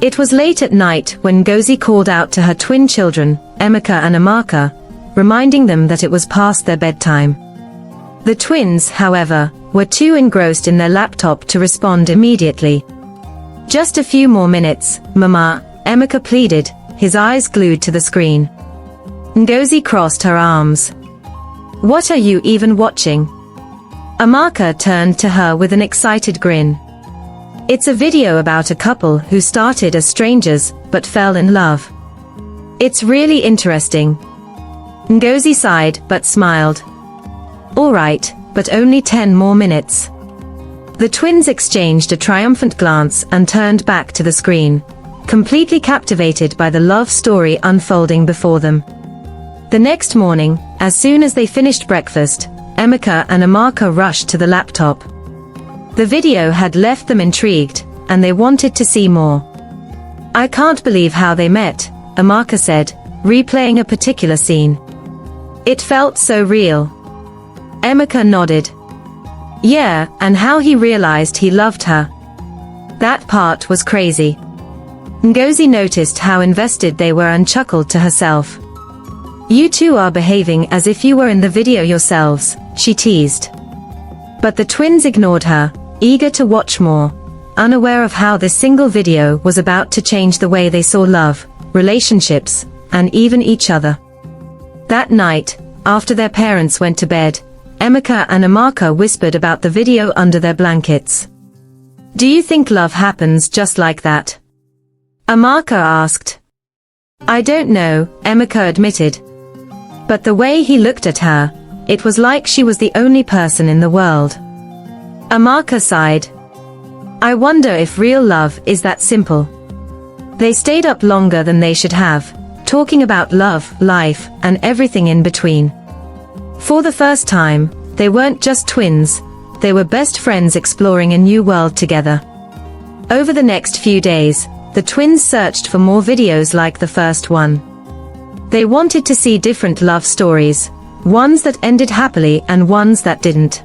It was late at night when Ngozi called out to her twin children, Emeka and Amaka, reminding them that it was past their bedtime. The twins, however, were too engrossed in their laptop to respond immediately. "Just a few more minutes, Mama," Emeka pleaded, his eyes glued to the screen. Ngozi crossed her arms. "What are you even watching?" Amaka turned to her with an excited grin. "It's a video about a couple who started as strangers, but fell in love. It's really interesting." Ngozi sighed, but smiled. "All right, but only 10 more minutes." The twins exchanged a triumphant glance and turned back to the screen, completely captivated by the love story unfolding before them. The next morning, as soon as they finished breakfast, Emeka and Amaka rushed to the laptop. The video had left them intrigued, and they wanted to see more. "I can't believe how they met," Amaka said, replaying a particular scene. "It felt so real." Emeka nodded. "Yeah, and how he realized he loved her. That part was crazy." Ngozi noticed how invested they were and chuckled to herself. "You two are behaving as if you were in the video yourselves," she teased. But the twins ignored her, eager to watch more, unaware of how this single video was about to change the way they saw love, relationships, and even each other. That night, after their parents went to bed, Emeka and Amaka whispered about the video under their blankets. "Do you think love happens just like that?" Amaka asked. "I don't know," Emeka admitted. But the way he looked at her, it was like she was the only person in the world. Amaka sighed. "I wonder if real love is that simple." They stayed up longer than they should have, talking about love, life, and everything in between. For the first time, they weren't just twins, they were best friends exploring a new world together. Over the next few days, the twins searched for more videos like the first one. They wanted to see different love stories, ones that ended happily and ones that didn't.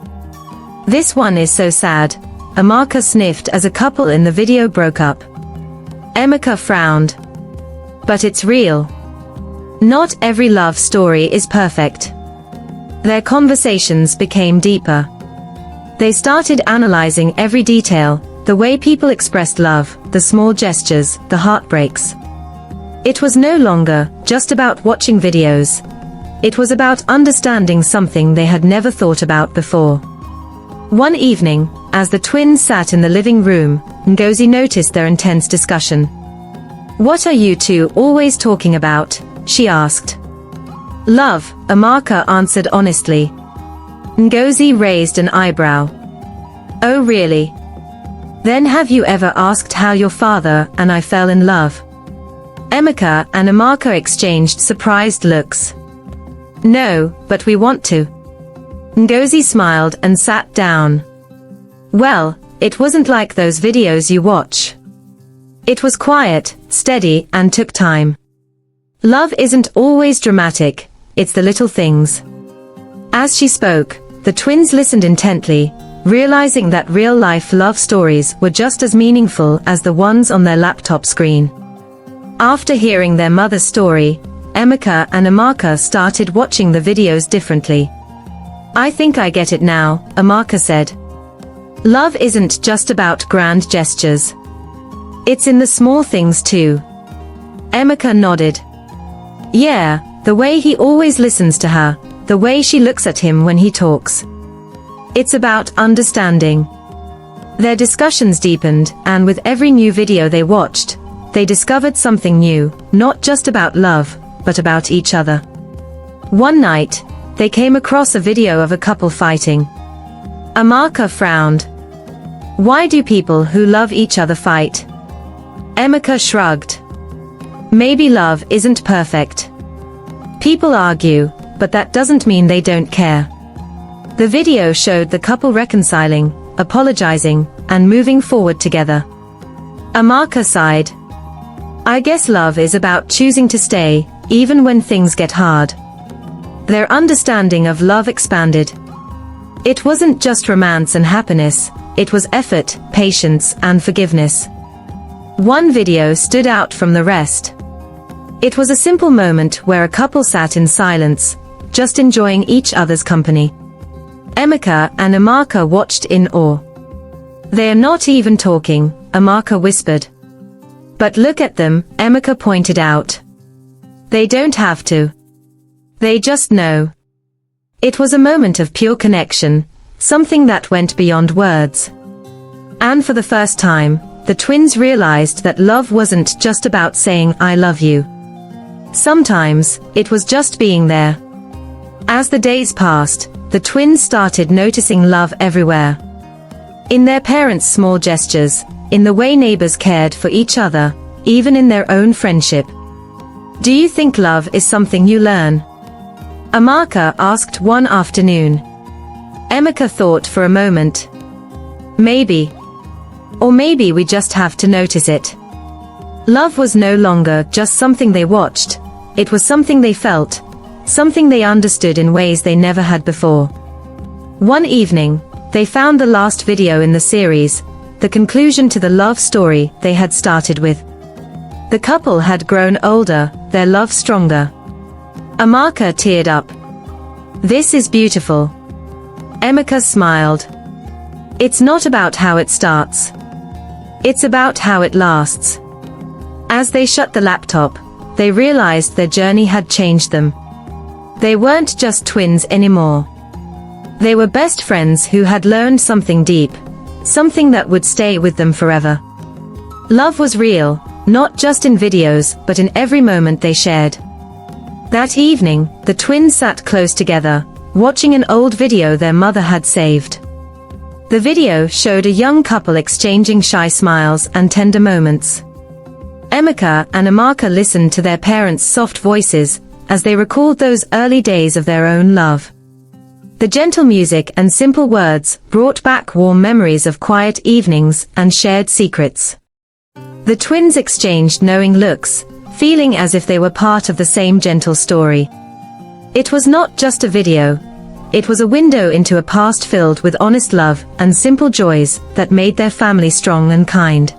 "This one is so sad," Amaka sniffed as a couple in the video broke up. Emeka frowned. "But it's real. Not every love story is perfect." Their conversations became deeper. They started analyzing every detail, the way people expressed love, the small gestures, the heartbreaks. It was no longer just about watching videos. It was about understanding something they had never thought about before. One evening, as the twins sat in the living room, Ngozi noticed their intense discussion. "What are you two always talking about?" she asked. "Love," Amaka answered honestly. Ngozi raised an eyebrow. "Oh really? Then have you ever asked how your father and I fell in love?" Emeka and Amaka exchanged surprised looks. "No, but we want to." Ngozi smiled and sat down. "Well, it wasn't like those videos you watch. It was quiet, steady, and took time. Love isn't always dramatic, it's the little things." As she spoke, the twins listened intently, realizing that real-life love stories were just as meaningful as the ones on their laptop screen. After hearing their mother's story, Emeka and Amaka started watching the videos differently. "I think I get it now," Amaka said. "Love isn't just about grand gestures. It's in the small things too." Emeka nodded. "Yeah, the way he always listens to her, the way she looks at him when he talks. It's about understanding." Their discussions deepened, and with every new video they watched, they discovered something new, not just about love, but about each other. One night, they came across a video of a couple fighting. Amaka frowned. "Why do people who love each other fight?" Emeka shrugged. "Maybe love isn't perfect. People argue, but that doesn't mean they don't care." The video showed the couple reconciling, apologizing, and moving forward together. Amaka sighed. "I guess love is about choosing to stay, even when things get hard." Their understanding of love expanded. It wasn't just romance and happiness, it was effort, patience, and forgiveness. One video stood out from the rest. It was a simple moment where a couple sat in silence, just enjoying each other's company. Emeka and Amaka watched in awe. "They are not even talking," Amaka whispered. "But look at them," Emeka pointed out. "They don't have to. They just know." It was a moment of pure connection, something that went beyond words. And for the first time, the twins realized that love wasn't just about saying "I love you." Sometimes, it was just being there. As the days passed, the twins started noticing love everywhere. In their parents' small gestures, in the way neighbors cared for each other, even in their own friendship. "Do you think love is something you learn?" Amaka asked one afternoon. Emeka thought for a moment. Maybe. Or maybe we just have to notice it. Love was no longer just something they watched, it was something they felt, something they understood in ways they never had before. One evening, they found the last video in the series, the conclusion to the love story they had started with. The couple had grown older, their love stronger. Amaka teared up. "This is beautiful." Emeka smiled. "It's not about how it starts. It's about how it lasts." As they shut the laptop, they realized their journey had changed them. They weren't just twins anymore. They were best friends who had learned something deep, something that would stay with them forever. Love was real, not just in videos, but in every moment they shared. That evening, the twins sat close together, watching an old video their mother had saved. The video showed a young couple exchanging shy smiles and tender moments. Emeka and Amaka listened to their parents' soft voices, as they recalled those early days of their own love. The gentle music and simple words brought back warm memories of quiet evenings and shared secrets. The twins exchanged knowing looks, feeling as if they were part of the same gentle story. It was not just a video. It was a window into a past filled with honest love and simple joys that made their family strong and kind.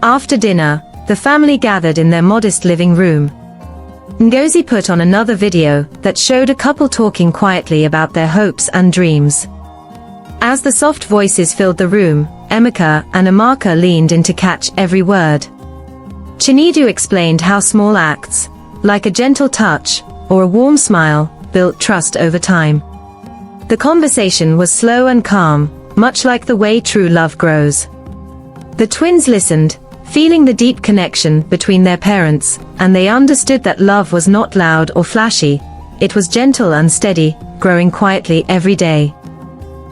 After dinner, the family gathered in their modest living room. Ngozi put on another video that showed a couple talking quietly about their hopes and dreams. As the soft voices filled the room, Emeka and Amaka leaned in to catch every word. Chinedu explained how small acts, like a gentle touch or a warm smile, built trust over time. The conversation was slow and calm, much like the way true love grows. The twins listened, feeling the deep connection between their parents, and they understood that love was not loud or flashy, it was gentle and steady, growing quietly every day.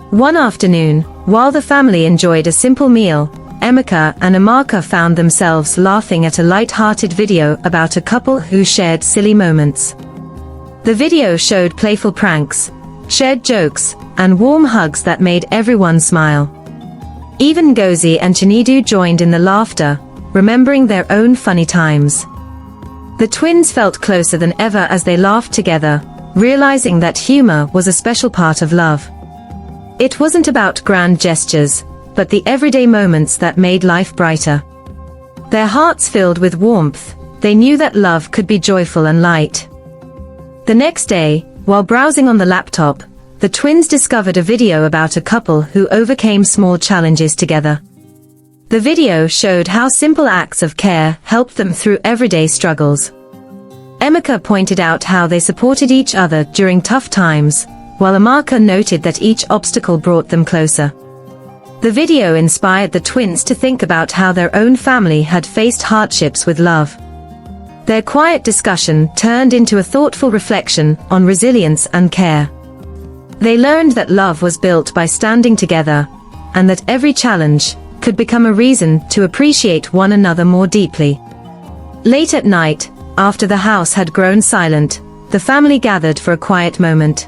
One afternoon, while the family enjoyed a simple meal, Emeka and Amaka found themselves laughing at a light-hearted video about a couple who shared silly moments. The video showed playful pranks, shared jokes, and warm hugs that made everyone smile. Even Ngozi and Chinedu joined in the laughter, remembering their own funny times. The twins felt closer than ever as they laughed together, realizing that humor was a special part of love. It wasn't about grand gestures, but the everyday moments that made life brighter. Their hearts filled with warmth, they knew that love could be joyful and light. The next day, while browsing on the laptop, the twins discovered a video about a couple who overcame small challenges together. The video showed how simple acts of care helped them through everyday struggles. Emeka pointed out how they supported each other during tough times, while Amaka noted that each obstacle brought them closer. The video inspired the twins to think about how their own family had faced hardships with love. Their quiet discussion turned into a thoughtful reflection on resilience and care. They learned that love was built by standing together, and that every challenge could become a reason to appreciate one another more deeply. Late at night, after the house had grown silent, the family gathered for a quiet moment.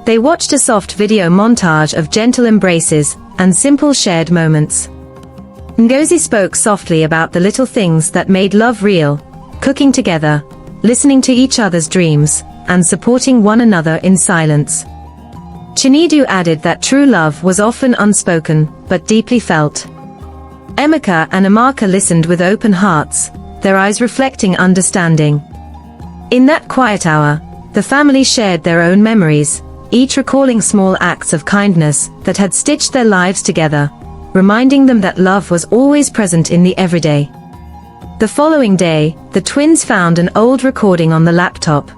They watched a soft video montage of gentle embraces and simple shared moments. Ngozi spoke softly about the little things that made love real, cooking together, listening to each other's dreams, and supporting one another in silence. Chinedu added that true love was often unspoken, but deeply felt. Emeka and Amaka listened with open hearts, their eyes reflecting understanding. In that quiet hour, the family shared their own memories, each recalling small acts of kindness that had stitched their lives together, reminding them that love was always present in the everyday. The following day, the twins found an old recording on the laptop.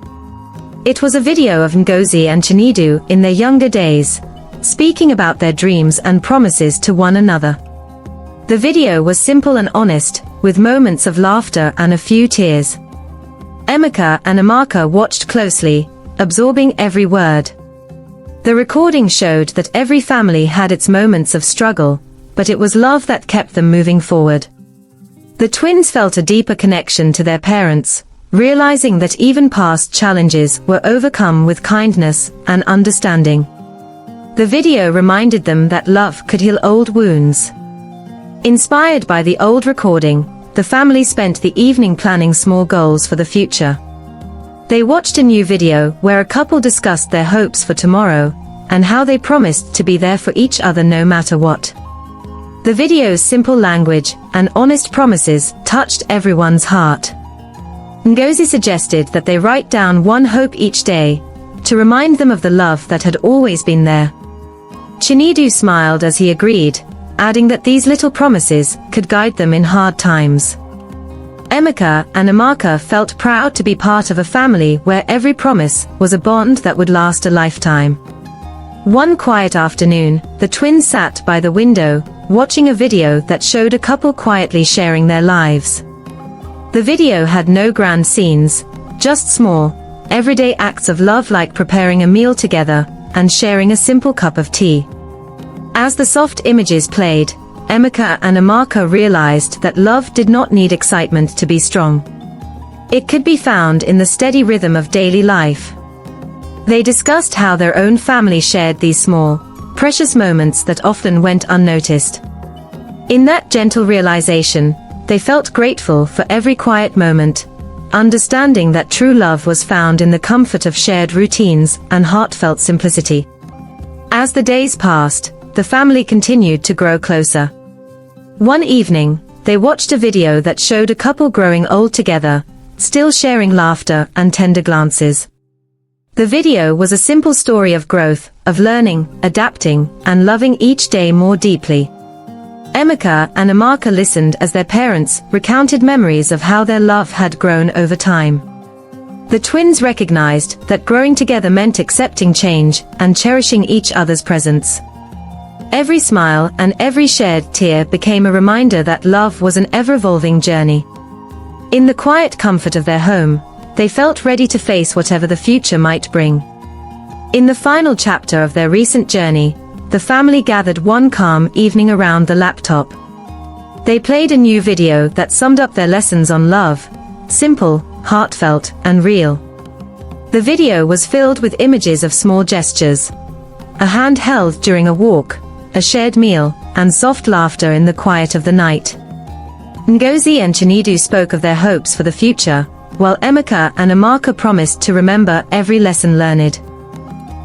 It was a video of Ngozi and Chinedu in their younger days, speaking about their dreams and promises to one another. The video was simple and honest, with moments of laughter and a few tears. Emeka and Amaka watched closely, absorbing every word. The recording showed that every family had its moments of struggle, but it was love that kept them moving forward. The twins felt a deeper connection to their parents, realizing that even past challenges were overcome with kindness and understanding. The video reminded them that love could heal old wounds. Inspired by the old recording, the family spent the evening planning small goals for the future. They watched a new video where a couple discussed their hopes for tomorrow, and how they promised to be there for each other no matter what. The video's simple language and honest promises touched everyone's heart. Ngozi suggested that they write down one hope each day, to remind them of the love that had always been there. Chinedu smiled as he agreed, adding that these little promises could guide them in hard times. Emeka and Amaka felt proud to be part of a family where every promise was a bond that would last a lifetime. One quiet afternoon, the twins sat by the window, watching a video that showed a couple quietly sharing their lives. The video had no grand scenes, just small, everyday acts of love like preparing a meal together and sharing a simple cup of tea. As the soft images played, Emeka and Amaka realized that love did not need excitement to be strong. It could be found in the steady rhythm of daily life. They discussed how their own family shared these small, precious moments that often went unnoticed. In that gentle realization, they felt grateful for every quiet moment, understanding that true love was found in the comfort of shared routines and heartfelt simplicity. As the days passed, the family continued to grow closer. One evening, they watched a video that showed a couple growing old together, still sharing laughter and tender glances. The video was a simple story of growth, of learning, adapting, and loving each day more deeply. Emeka and Amaka listened as their parents recounted memories of how their love had grown over time. The twins recognized that growing together meant accepting change and cherishing each other's presence. Every smile and every shared tear became a reminder that love was an ever-evolving journey. In the quiet comfort of their home, they felt ready to face whatever the future might bring. In the final chapter of their recent journey, the family gathered one calm evening around the laptop. They played a new video that summed up their lessons on love, simple, heartfelt, and real. The video was filled with images of small gestures. A hand held during a walk, a shared meal, and soft laughter in the quiet of the night. Ngozi and Chinedu spoke of their hopes for the future, while Emeka and Amaka promised to remember every lesson learned.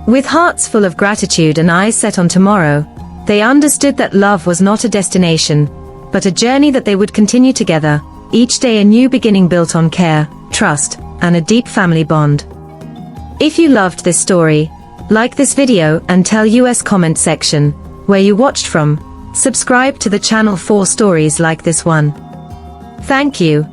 With hearts full of gratitude and eyes set on tomorrow, they understood that love was not a destination, but a journey that they would continue together, each day a new beginning built on care, trust, and a deep family bond. If you loved this story, like this video and tell US comment section where you watched from. Subscribe to the channel for stories like this one. Thank you.